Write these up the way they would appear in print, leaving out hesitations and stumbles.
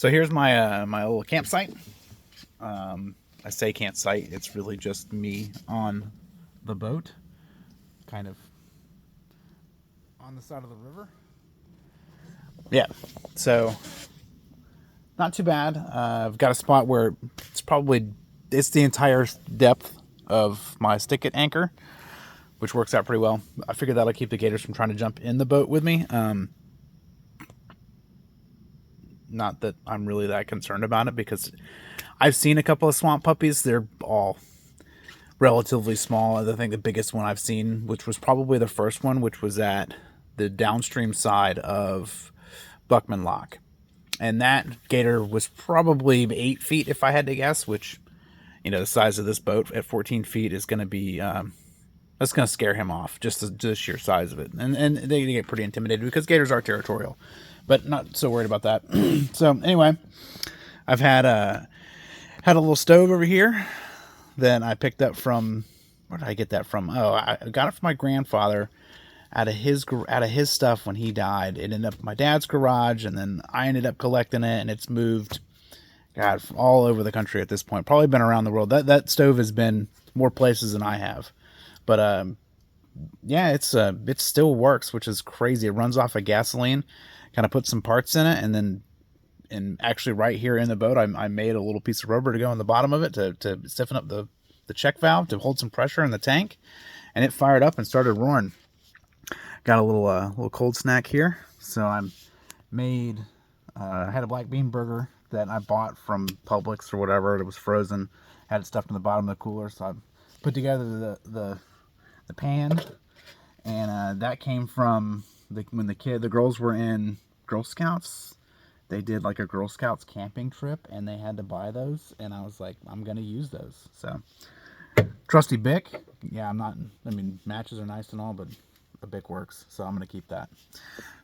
So here's my my little campsite. I say campsite. It's really just me on the boat, kind of on the side of the river. Yeah. So not too bad. I've got a spot where it's the entire depth of my stick it anchor, which works out pretty well. I figured that'll keep the gators from trying to jump in the boat with me. Not that I'm really that concerned about it, because I've seen a couple of swamp puppies. They're all relatively small. I think the biggest one I've seen, which was probably the first one, which was at the downstream side of Buckman Lock. And that gator was probably 8 feet, if I had to guess, which, the size of this boat at 14 feet is going to be, that's going to scare him off, just the sheer size of it. And they get pretty intimidated because gators are territorial, but not so worried about that. So anyway, I've had a little stove over here that I picked up from, where did I get that from? Oh, I got it from my grandfather out of his stuff when he died. It ended up in my dad's garage, and then I ended up collecting it, and it's moved, God, all over the country at this point. Probably been around the world. That stove has been more places than I have. But yeah, it still works, which is crazy. It runs off of gasoline, kind of put some parts in it, and then actually right here in the boat, I made a little piece of rubber to go in the bottom of it to stiffen up the check valve to hold some pressure in the tank, and it fired up and started roaring. Got a little cold snack here. So I had a black bean burger that I bought from Publix or whatever. It was frozen. Had it stuffed in the bottom of the cooler. So I put together the pan, and that came from when the girls were in Girl Scouts. They did like a Girl Scouts camping trip, and they had to buy those. And I was like, I'm gonna use those. So trusty Bic. Yeah, matches are nice and all, but the Bic works, so I'm gonna keep that.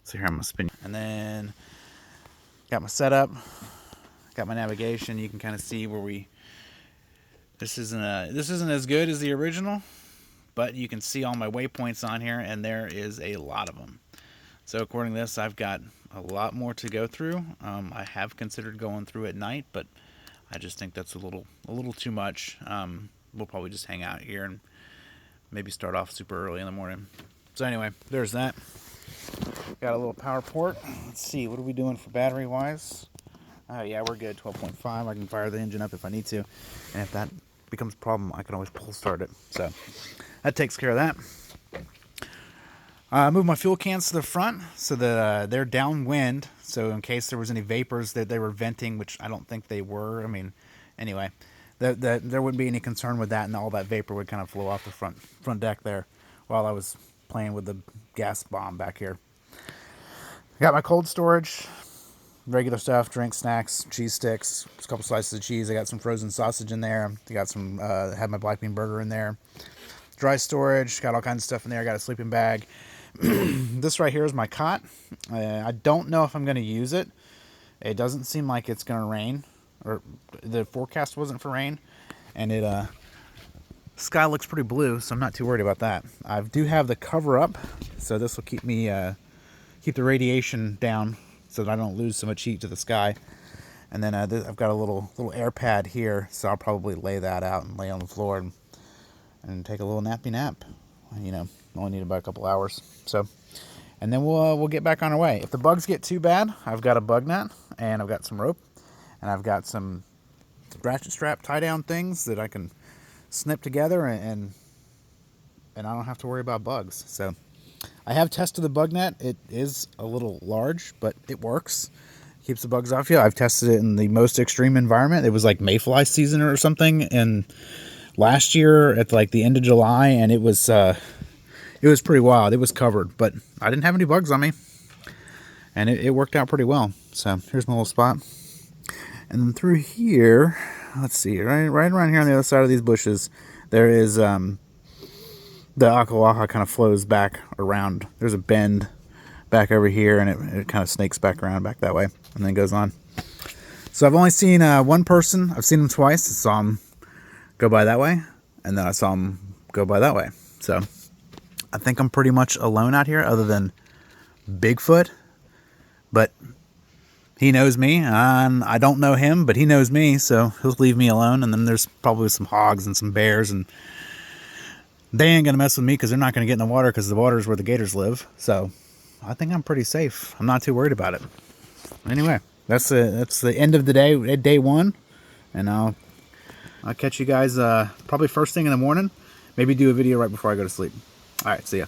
So here I'm gonna spin, and then got my setup, got my navigation. You can kind of see where this isn't as good as the original, but you can see all my waypoints on here, and there is a lot of them. So according to this, I've got a lot more to go through. I have considered going through at night, but I just think that's a little too much. We'll probably just hang out here and maybe start off super early in the morning. So anyway, there's that. Got a little power port. Let's see, what are we doing for battery wise? Yeah, we're good. 12.5. I can fire the engine up if I need to, and if that becomes a problem, I can always pull start it. So that takes care of that. I moved my fuel cans to the front so that they're downwind. So in case there was any vapors that they were venting, which I don't think they were. Anyway, there wouldn't be any concern with that, and all that vapor would kind of flow off the front deck there while I was playing with the gas bomb back here. I got my cold storage, regular stuff, drinks, snacks, cheese sticks, a couple slices of cheese. I got some frozen sausage in there. I got some, had my black bean burger in there. Dry storage, got all kinds of stuff in there. I got a sleeping bag. This right here is my cot. I don't know if I'm going to use it. It doesn't seem like it's going to rain, or the forecast wasn't for rain, and sky looks pretty blue, so I'm not too worried about that. I do have the cover up, so this will keep the radiation down so that I don't lose so much heat to the sky. And then I've got a little air pad here, so I'll probably lay that out and lay on the floor and take a little nappy nap. Only need about a couple hours. So, and then we'll get back on our way. If the bugs get too bad, I've got a bug net, and I've got some rope, and I've got some ratchet strap tie down things that I can snip together, and I don't have to worry about bugs. So I have tested the bug net. It is a little large, but it works. Keeps the bugs off you. I've tested it in the most extreme environment. It was like mayfly season or something, and last year at like the end of July, and it was pretty wild. It was covered, but I didn't have any bugs on me, and it worked out pretty well. So here's my little spot, and then through here, let's see, right around here on the other side of these bushes, there is the Akawaha kind of flows back around. There's a bend back over here, and it kind of snakes back around back that way, and then goes on. So I've only seen one person. I've seen him twice. I saw him go by that way, and then I saw him go by that way. So I think I'm pretty much alone out here, other than Bigfoot. But he knows me, and I don't know him, but he knows me, so he'll leave me alone. And then there's probably some hogs and some bears, and they ain't gonna mess with me because they're not gonna get in the water because the water is where the gators live. So I think I'm pretty safe. I'm not too worried about it. Anyway, that's the end of the day one, and I'll catch you guys probably first thing in the morning. Maybe do a video right before I go to sleep. All right, see ya.